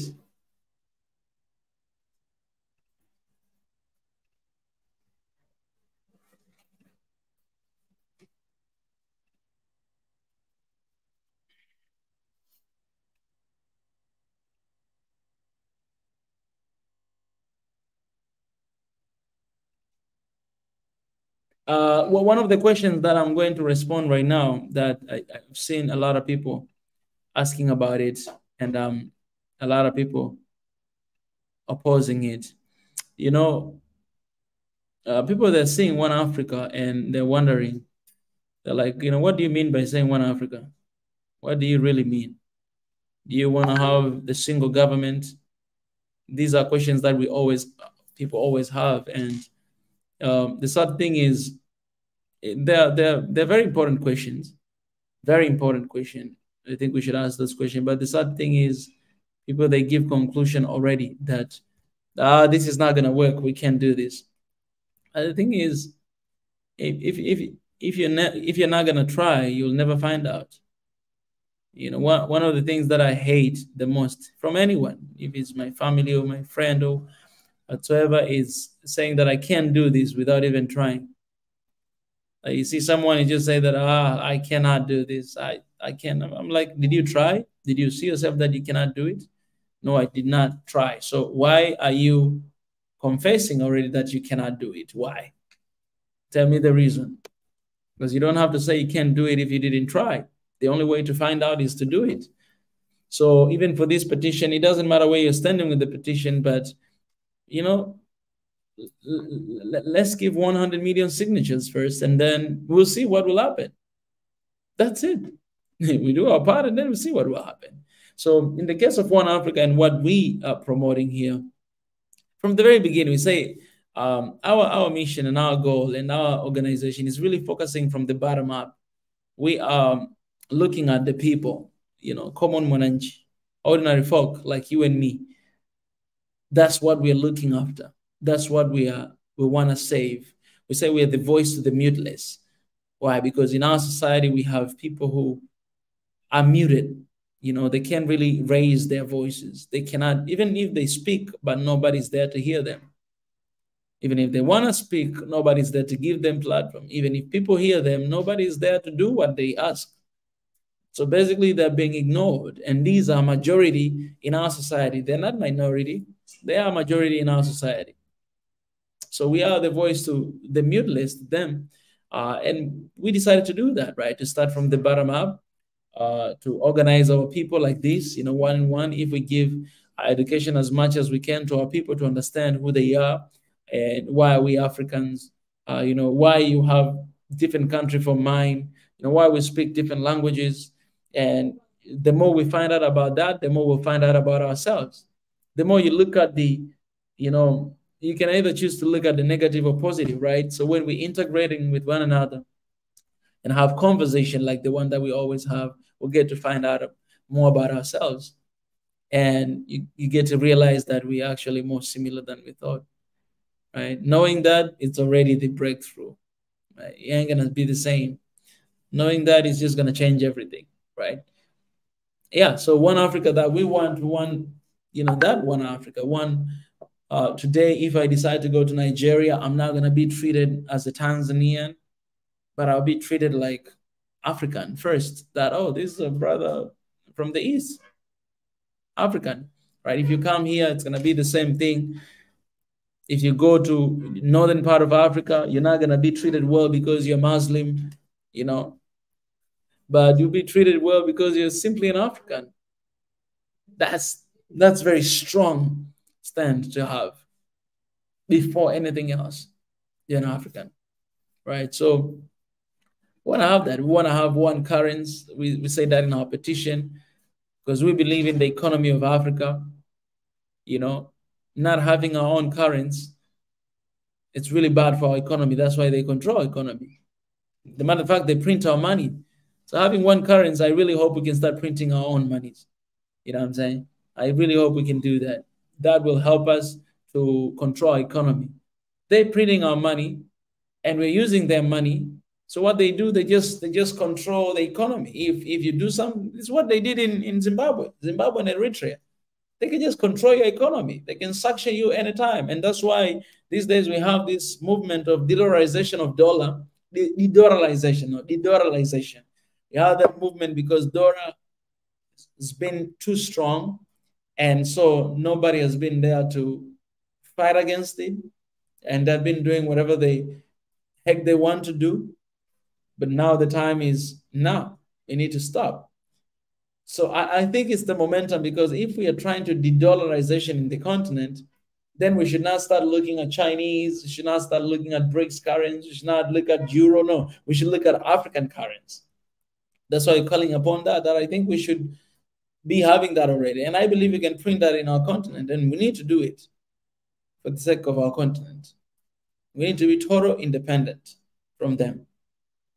Well, one of the questions that I'm going to respond right now, that I've seen a lot of people asking about it, and a lot of people opposing it. People that are seeing One Africa and they're wondering, they're like, what do you mean by saying One Africa? What do you really mean? Do you want to have the single government? These are questions that people always have, and the sad thing is, they're very important questions. Very important question. I think we should ask this question. But the sad thing is, people, they give conclusion already that this is not gonna work. We can't do this. And the thing is, if you're not gonna try, you'll never find out. One of the things that I hate the most from anyone, if it's my family or my friend or whatsoever, is saying that I can't do this without even trying. You see someone, you just say that, I cannot do this. I can't. I'm like, did you try? Did you see yourself that you cannot do it? No, I did not try. So why are you confessing already that you cannot do it? Why? Tell me the reason. Because you don't have to say you can't do it if you didn't try. The only way to find out is to do it. So even for this petition, it doesn't matter where you're standing with the petition, but, let's give 100 million signatures first, and then we'll see what will happen. That's it. We do our part, and then we'll see what will happen. So in the case of One Africa and what we are promoting here, from the very beginning, we say our mission and our goal and our organization is really focusing from the bottom up. We are looking at the people, common mwananchi, ordinary folk like you and me. That's what we're looking after. That's what we want to save. We say we are the voice to the muteless. Why? Because in our society, we have people who are muted. You know, they can't really raise their voices. They cannot, even if they speak, but nobody's there to hear them. Even if they want to speak, nobody's there to give them platform. Even if people hear them, nobody's there to do what they ask. So basically, they're being ignored. And these are majority in our society. They're not minority. They are majority in our society. So we are the voice to the muteless, them. And we decided to do that, right? To start from the bottom up, to organize our people like this, you know, one on one. If we give education as much as we can to our people to understand who they are and why are we Africans, you know, why you have different country from mine, you know, why we speak different languages. And the more we find out about that, the more we'll find out about ourselves. The more you look at the, you know, you can either choose to look at the negative or positive, right? So when we're integrating with one another and have conversation like the one that we always have, we'll get to find out more about ourselves. And you get to realize that we're actually more similar than we thought, right? Knowing that, it's already the breakthrough, right? It ain't gonna be the same. Knowing that is just gonna change everything, right? Yeah, so one Africa that we want, you know, that one Africa, today, if I decide to go to Nigeria, I'm not gonna be treated as a Tanzanian, but I'll be treated like African first. That, oh, this is a brother from the East, African, right? If you come here, it's gonna be the same thing. If you go to northern part of Africa, you're not gonna be treated well because you're Muslim, you know, but you'll be treated well because you're simply an African. That's very strong stand to have before anything else. You're an African, right? So we want to have that. We want to have one currency. We say that in our petition because we believe in the economy of Africa. You know, not having our own currency, it's really bad for our economy. That's why they control our economy. The matter of fact, they print our money. So having one currency, I really hope we can start printing our own monies. You know what I'm saying? I really hope we can do that. That will help us to control our economy. They're printing our money and we're using their money. So what they do, they just control the economy. If you do something, it's what they did in Zimbabwe and Eritrea. They can just control your economy. They can sanction you anytime. And that's why these days we have this movement of de-dollarization of dollar, de-dollarization. We have that movement because dollar has been too strong. And so nobody has been there to fight against it. And they've been doing whatever the heck they want to do. But now the time is now. We need to stop. So I think it's the momentum, because if we are trying to de-dollarization in the continent, then we should not start looking at Chinese, we should not start looking at BRICS currency, we should not look at Euro, no. We should look at African currency. That's why I'm calling upon that I think we should be having that already. And I believe we can print that in our continent, and we need to do it for the sake of our continent. We need to be total independent from them,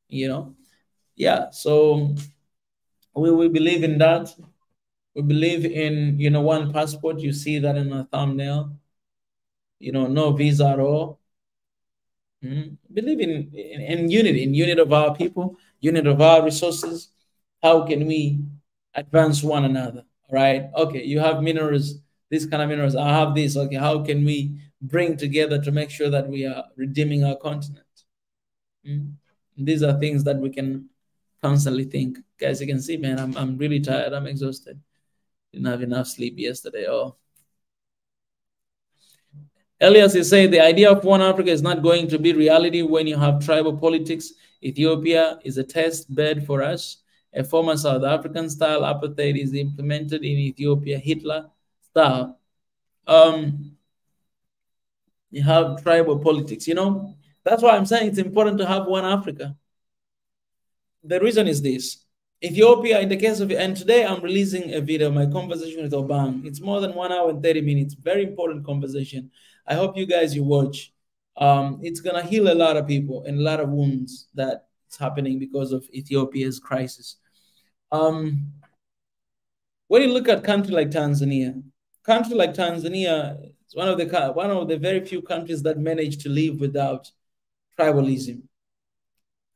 you know? Yeah, so we believe in that. We believe in, you know, one passport. You see that in our thumbnail. You know, no visa at all. Believe in unity, in unity of our people, unity of our resources. How can we advance one another? All right. Okay, you have minerals, this kind of minerals. I have this. Okay, how can we bring together to make sure that we are redeeming our continent? These are things that we can constantly think. Guys, you can see, man, I'm really tired. I'm exhausted. Didn't have enough sleep yesterday. Oh. Elias is saying the idea of one Africa is not going to be reality when you have tribal politics. Ethiopia is a test bed for us. A former South African style apartheid is implemented in Ethiopia, Hitler style. You have tribal politics, you know. That's why I'm saying it's important to have one Africa. The reason is this. Ethiopia, in the case of, and today I'm releasing a video, my conversation with Obang. It's more than 1 hour and 30 minutes. Very important conversation. I hope you guys, you watch. It's going to heal a lot of people and a lot of wounds that's happening because of Ethiopia's crisis. When you look at country like Tanzania, it's It's one of the very few countries that managed to live without tribalism.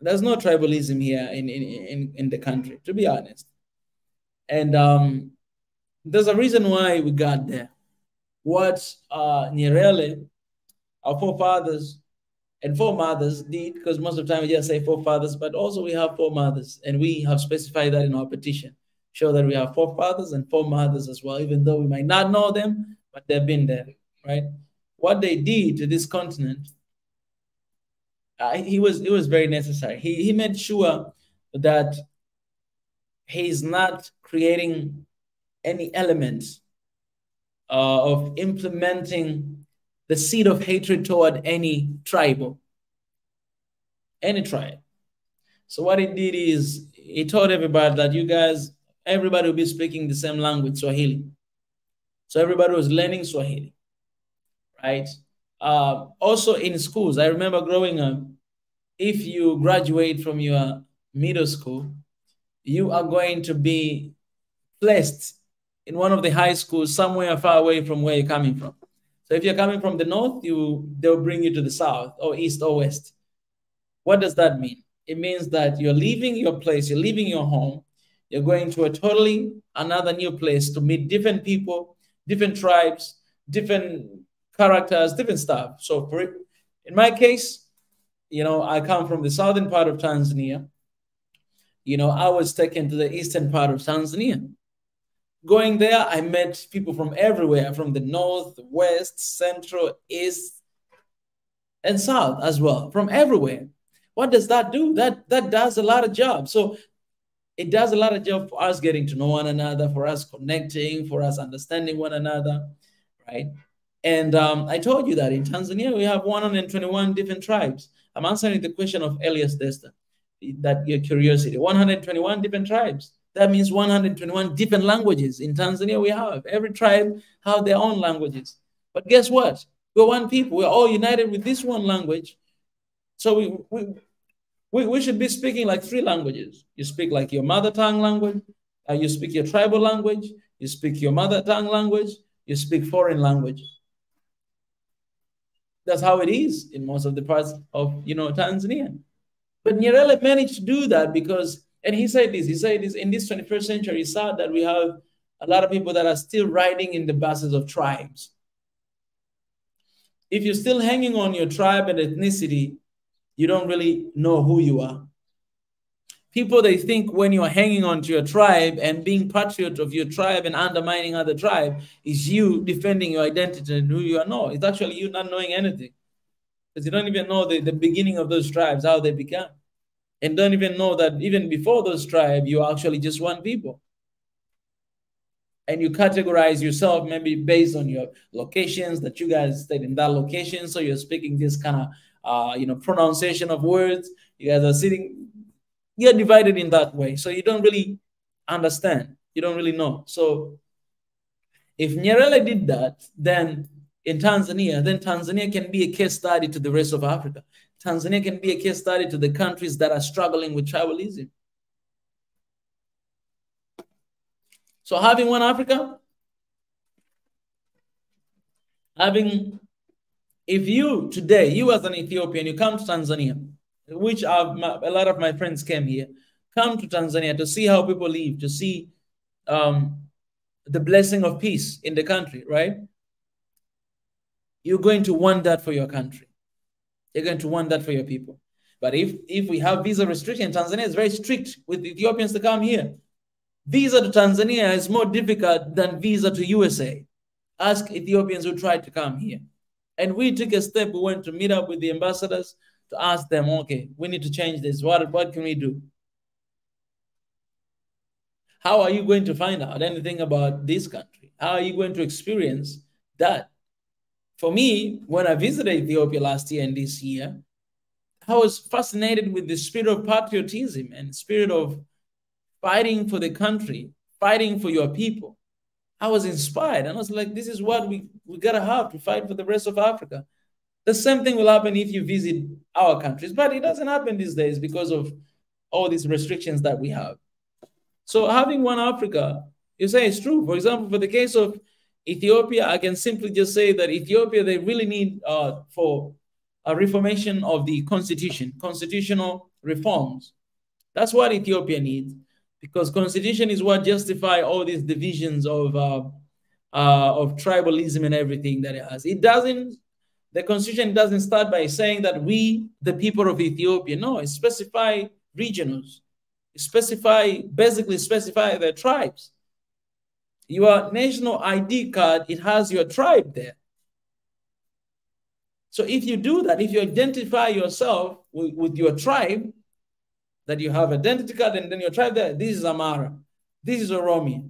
There's no tribalism here in the country, to be honest. And there's a reason why we got there. What Nyerere, our forefathers and foremothers did, because most of the time we just say forefathers, but also we have foremothers, and we have specified that in our petition. Show that we have forefathers and foremothers as well, even though we might not know them, but they've been there, right? What they did to this continent, it was very necessary. He made sure that he's not creating any elements of implementing the seed of hatred toward any tribe. So what he did is he told everybody that everybody will be speaking the same language, Swahili. So everybody was learning Swahili, right? Also in schools, I remember growing up, if you graduate from your middle school, you are going to be placed in one of the high schools somewhere far away from where you're coming from. So if you're coming from the north, they'll bring you to the south or east or west. What does that mean? It means that you're leaving your place, you're leaving your home, you're going to a totally another new place to meet different people, different tribes, different characters, different stuff. So in my case, I come from the southern part of Tanzania. I was taken to the eastern part of Tanzania. Going there, I met people from everywhere, from the north, west, central, east, and south as well, from everywhere. What does that do? That does a lot of jobs. So it does a lot of job for us getting to know one another, for us connecting, for us understanding one another, right? And I told you that in Tanzania, we have 121 different tribes. I'm answering the question of Elias Desta, that your curiosity, 121 different tribes. That means 121 different languages. In Tanzania, we have. Every tribe have their own languages. But guess what? We're one people. We're all united with this one language. So we should be speaking like 3 languages. You speak like your mother tongue language. You speak your tribal language. You speak your mother tongue language. You speak foreign language. That's how it is in most of the parts of Tanzania. But Nyerere managed to do that because, and he said this in this 21st century, it's sad that we have a lot of people that are still riding in the buses of tribes. If you're still hanging on your tribe and ethnicity, you don't really know who you are. People, they think when you're hanging on to your tribe and being patriot of your tribe and undermining other tribe is you defending your identity and who you are. No, it's actually you not knowing anything. Because you don't even know the beginning of those tribes, how they began. And don't even know that even before those tribes, you are actually just one people. And you categorize yourself maybe based on your locations that you guys stayed in that location. So you're speaking this kind of, pronunciation of words. You guys are sitting, you're divided in that way. So you don't really understand. You don't really know. So if Nyerere did that, then in Tanzania, then Tanzania can be a case study to the rest of Africa. Tanzania can be a case study to the countries that are struggling with tribalism. So having one Africa, if you today, you as an Ethiopian, you come to Tanzania, which a lot of my friends came here, come to Tanzania to see how people live, to see the blessing of peace in the country, right? You're going to want that for your country. You're going to want that for your people. But if we have visa restriction, Tanzania is very strict with Ethiopians to come here. Visa to Tanzania is more difficult than visa to USA. Ask Ethiopians who tried to come here. And we took a step. We went to meet up with the ambassadors to ask them, okay, we need to change this. What can we do? How are you going to find out anything about this country? How are you going to experience that? For me, when I visited Ethiopia last year and this year, I was fascinated with the spirit of patriotism and spirit of fighting for the country, fighting for your people. I was inspired, and I was like, this is what we gotta have to fight for the rest of Africa. The same thing will happen if you visit our countries, but it doesn't happen these days because of all these restrictions that we have. So having one Africa, you say it's true. For example, for the case of Ethiopia, I can simply just say that Ethiopia, they really need for a reformation of the constitution, constitutional reforms. That's what Ethiopia needs, because constitution is what justify all these divisions of tribalism and everything that it has. It doesn't. The constitution doesn't start by saying that we, the people of Ethiopia. No, it specify regionals. It basically specify the tribes. Your national ID card, it has your tribe there. So if you do that, if you identify yourself with your tribe, that you have identity card and then your tribe there, this is Amara, this is Oromia.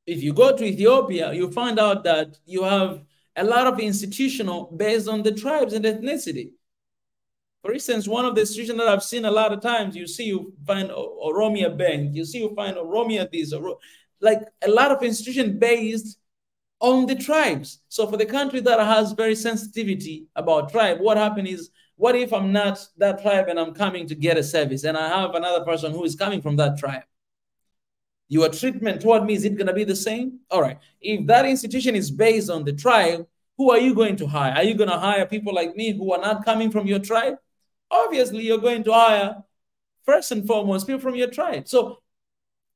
If you go to Ethiopia, you find out that you have a lot of institutional based on the tribes and ethnicity. For instance, one of the institutions that I've seen a lot of times, you find Oromia Bank, you find Oromia this, like a lot of institutions based on the tribes. So for the country that has very sensitivity about tribe, what happens is, what if I'm not that tribe and I'm coming to get a service and I have another person who is coming from that tribe? Your treatment toward me, is it going to be the same? All right. If that institution is based on the tribe, who are you going to hire? Are you going to hire people like me who are not coming from your tribe? Obviously, you're going to hire, first and foremost, people from your tribe. So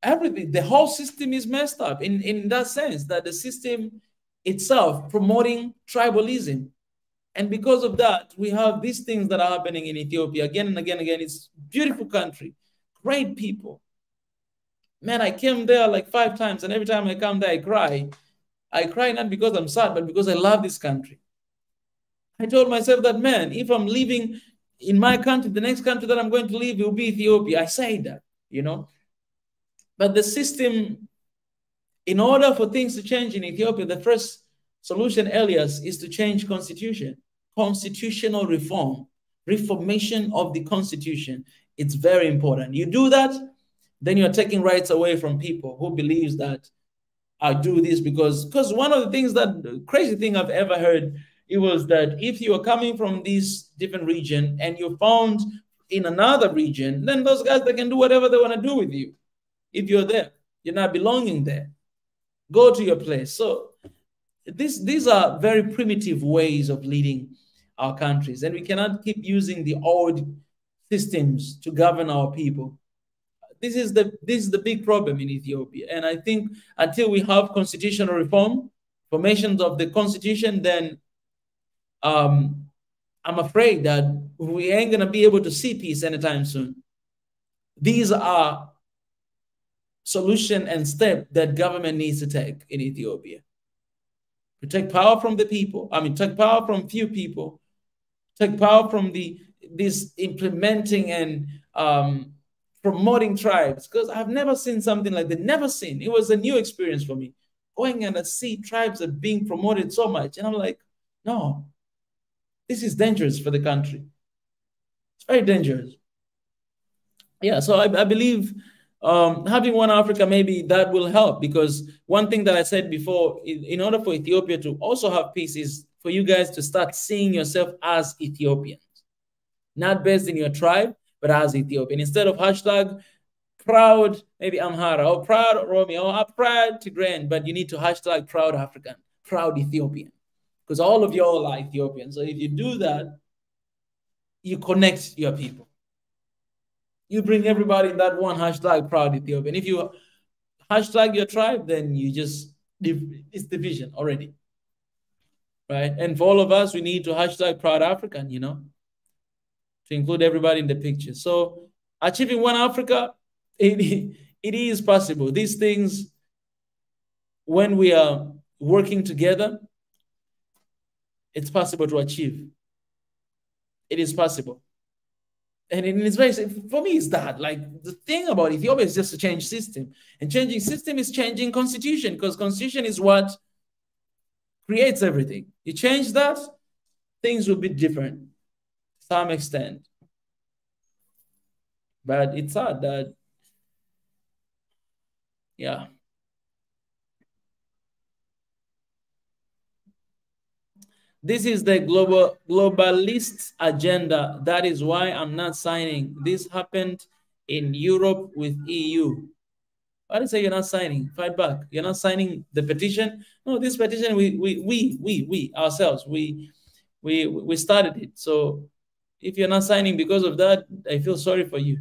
everything, the whole system is messed up in that sense, that the system itself promoting tribalism. And because of that, we have these things that are happening in Ethiopia again and again and again. It's a beautiful country, great people. Man, I came there like 5 times, and every time I come there, I cry. I cry not because I'm sad, but because I love this country. I told myself that, man, if I'm living in my country, the next country that I'm going to live will be Ethiopia. I say that, you know. But the system, in order for things to change in Ethiopia, the first solution, Elias, is to change constitution, constitutional reform, reformation of the constitution. It's very important. You do that, then you're taking rights away from people who believes that I do this because one of the things that crazy thing I've ever heard, it was that if you are coming from this different region and you're found in another region, then those guys, they can do whatever they want to do with you. If you're there, you're not belonging there. Go to your place. So these are very primitive ways of leading our countries, and we cannot keep using the old systems to govern our people. This is the big problem in Ethiopia. And I think until we have constitutional reform, formations of the constitution, then I'm afraid that we ain't going to be able to see peace anytime soon. These are solution and step that government needs to take in Ethiopia. To take power from the people, take power from few people, take power from this implementing and promoting tribes, because I've never seen something like that. Never seen. It was a new experience for me, going and I see tribes are being promoted so much, and I'm like, no, this is dangerous for the country. It's very dangerous. Yeah, so I believe having one Africa, maybe that will help, because one thing that I said before, in order for Ethiopia to also have peace, is for you guys to start seeing yourself as Ethiopians, not based in your tribe, but as Ethiopian. Instead of hashtag proud, maybe Amhara, or proud Oromo, or proud Tigrayan, but you need to hashtag proud African, proud Ethiopian, because all of you all are Ethiopian. So if you do that, you connect your people. You bring everybody in that one hashtag proud Ethiopian. If you hashtag your tribe, then you just, it's division already, right? And for all of us, we need to hashtag proud African, you know, to include everybody in the picture. So achieving one Africa, it is possible. These things, when we are working together, it's possible to achieve. It is possible. And it's very, for me, it's that. Like, the thing about Ethiopia is just to change system. And changing system is changing constitution, because constitution is what creates everything. You change that, things will be different to some extent. But it's sad that, yeah. This is the globalist agenda. That is why I'm not signing. This happened in Europe with EU. I didn't say you're not signing. Fight back. You're not signing the petition. No, this petition we ourselves we started it. So if you're not signing because of that, I feel sorry for you,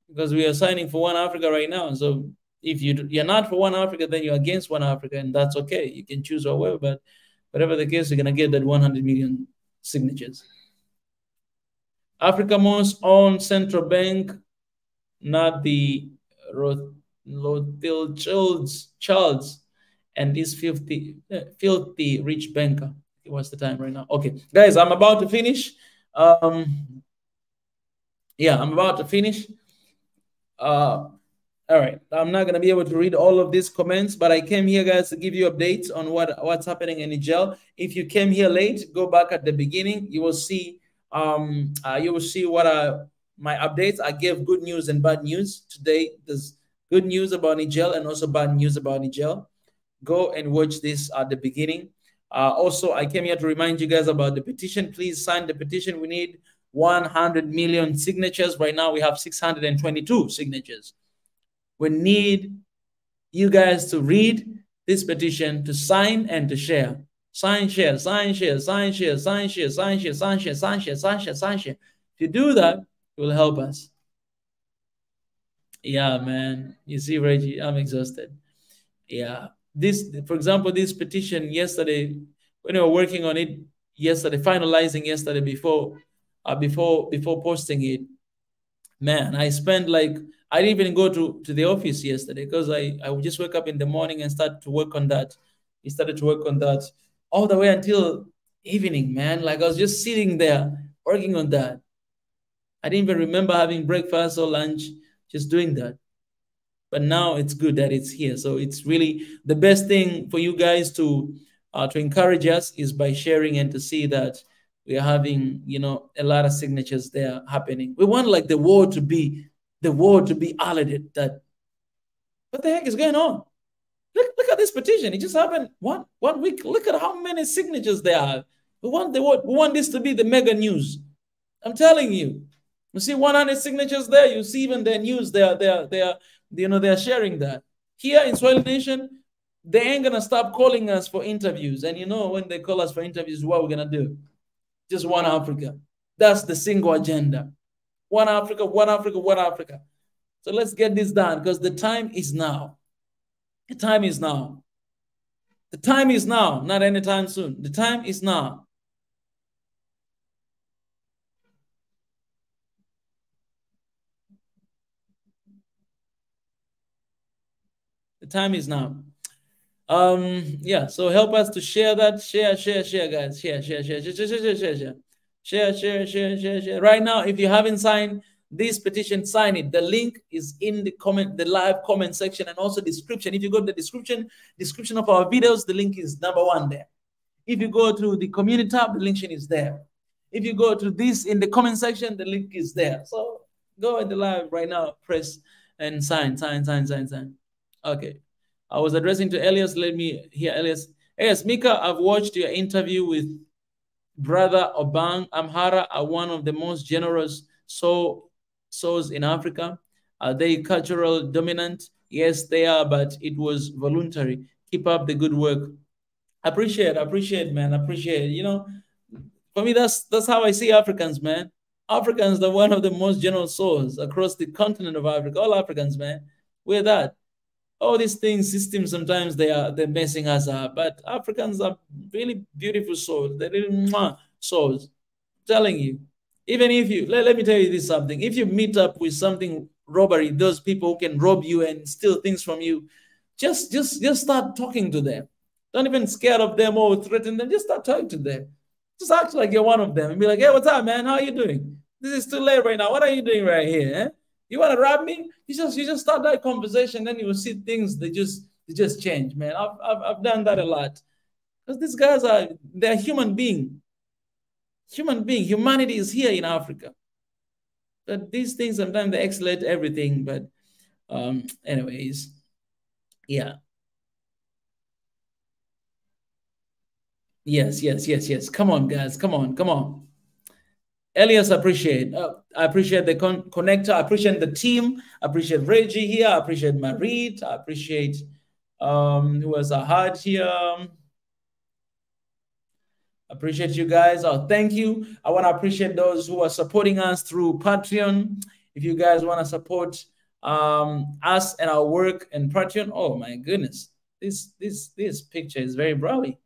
because we are signing for One Africa right now. So if you're not for One Africa, then you're against One Africa, and that's okay. You can choose however, but whatever the case, you're gonna get that 100 million signatures. Africa's most owned central bank, not the Rothschild Charles and this filthy rich banker. What's the time right now? Okay, guys, I'm about to finish. Yeah, I'm about to finish. All right, I'm not gonna be able to read all of these comments, but I came here, guys, to give you updates on what's happening in Niger. If you came here late, go back at the beginning. You will see what are my updates. I gave good news and bad news today. There's good news about Niger and also bad news about Niger. Go and watch this at the beginning. Also, I came here to remind you guys about the petition. Please sign the petition. We need 100 million signatures. Right now, we have 622 signatures. We need you guys to read this petition, to sign and to share. Sign, share, sign, share, sign, share, sign, share, sign, share, sign, share, sign, share, sign, share, sign, share. If you do that, it will help us. Yeah, man. You see, Reggie, I'm exhausted. Yeah. This, for example, this petition yesterday, when we were working on it yesterday, finalizing yesterday before posting it, man, I spent like, I didn't even go to the office yesterday because I would just wake up in the morning and start to work on that. We started to work on that all the way until evening, man. Like I was just sitting there working on that. I didn't even remember having breakfast or lunch, just doing that. But now it's good that it's here. So it's really the best thing for you guys to encourage us is by sharing and to see that we are having, a lot of signatures there happening. We want like the world to be alerted that what the heck is going on? Look at this petition. It just happened one week. Look at how many signatures there are. We want this to be the mega news. I'm telling you. You see 100 signatures there. You see even their news. They are sharing that. Here in Swahili Nation, they ain't gonna stop calling us for interviews. And when they call us for interviews, what we're gonna do? Just One Africa. That's the single agenda. One Africa, One Africa, One Africa. So let's get this done because the time is now. The time is now. The time is now, not anytime soon. The time is now. The time is now. Yeah, so help us to share that. Share, guys. Share. Right now, if you haven't signed this petition, sign it. The link is in the live comment section and also description. If you go to the description of our videos, the link is #1 there. If you go to the community tab, the link is there. If you go to this in the comment section, the link is there. So go in the live right now, press and sign. Okay. I was addressing to Elias. Let me hear Elias. Yes, Mika, I've watched your interview with Brother Obang. Amhara are one of the most generous souls in Africa. Are they cultural dominant? Yes, they are, but it was voluntary. Keep up the good work. Appreciate, man. Appreciate. For me, that's how I see Africans, man. Africans are one of the most generous souls across the continent of Africa. All Africans, man. We're that. All these things, systems, sometimes they're messing us up. But Africans are really beautiful souls. They're really souls. I'm telling you. Even if you let me tell you this something. If you meet up with something robbery, those people who can rob you and steal things from you, just start talking to them. Don't even scared of them or threaten them. Just start talking to them. Just act like you're one of them and be like, hey, what's up, man? How are you doing? This is too late right now. What are you doing right here? Eh? You want to rob me? You just start that conversation, then you will see things they just change, man. I've done that a lot. Because these guys they're human being. Humanity is here in Africa. But these things sometimes they accelerate everything. But anyways, yeah. Yes. Come on, guys. Come on. Elias, I appreciate the connector. I appreciate the team. I appreciate Reggie here. I appreciate Marit. I appreciate who else I had here. Appreciate you guys. Oh, thank you. I want to appreciate those who are supporting us through Patreon. If you guys want to support us and our work in Patreon, oh my goodness, this picture is very browy.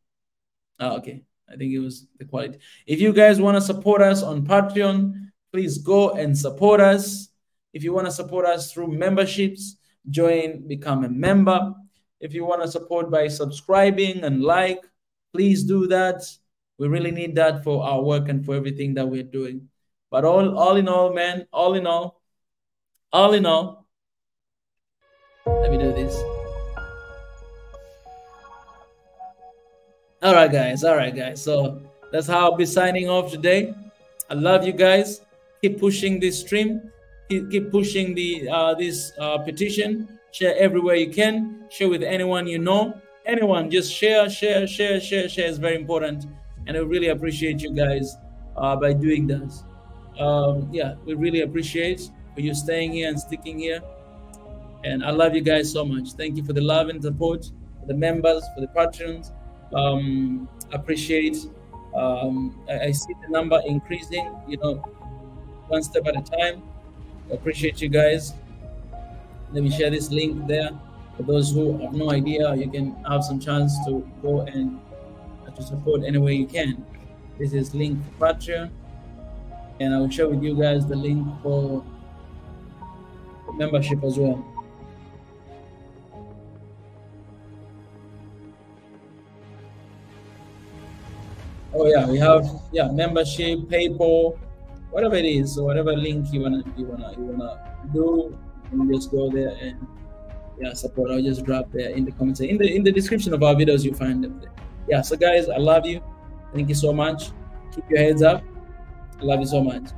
Oh, okay. I think it was the quality. If you guys want to support us on Patreon, please go and support us. If you want to support us through memberships, join, become a member. If you want to support by subscribing and like, please do that. We really need that for our work and for everything that we're doing. But all in all, man, all in all, let me do this. All right, guys. So that's how I'll be signing off today. I love you guys. Keep pushing this stream. Keep pushing this petition. Share everywhere you can. Share with anyone you know. Anyone, just share. Share is very important. And I really appreciate you guys by doing that. Yeah, we really appreciate for you staying here and sticking here. And I love you guys so much. Thank you for the love and support, for the members, for the patrons. Appreciate. I see the number increasing, one step at a time. I appreciate you guys. Let me share this link there. For those who have no idea, you can have some chance to go and to support any way you can. This is link for Patreon, and I will share with you guys the link for membership as well. Oh yeah, we have membership, PayPal, whatever it is. So whatever link you wanna do, you can just go there and support. I'll just drop there in the comments, in the description of our videos. You find them there. Yeah, so guys, I love you. Thank you so much. Keep your heads up. I love you so much.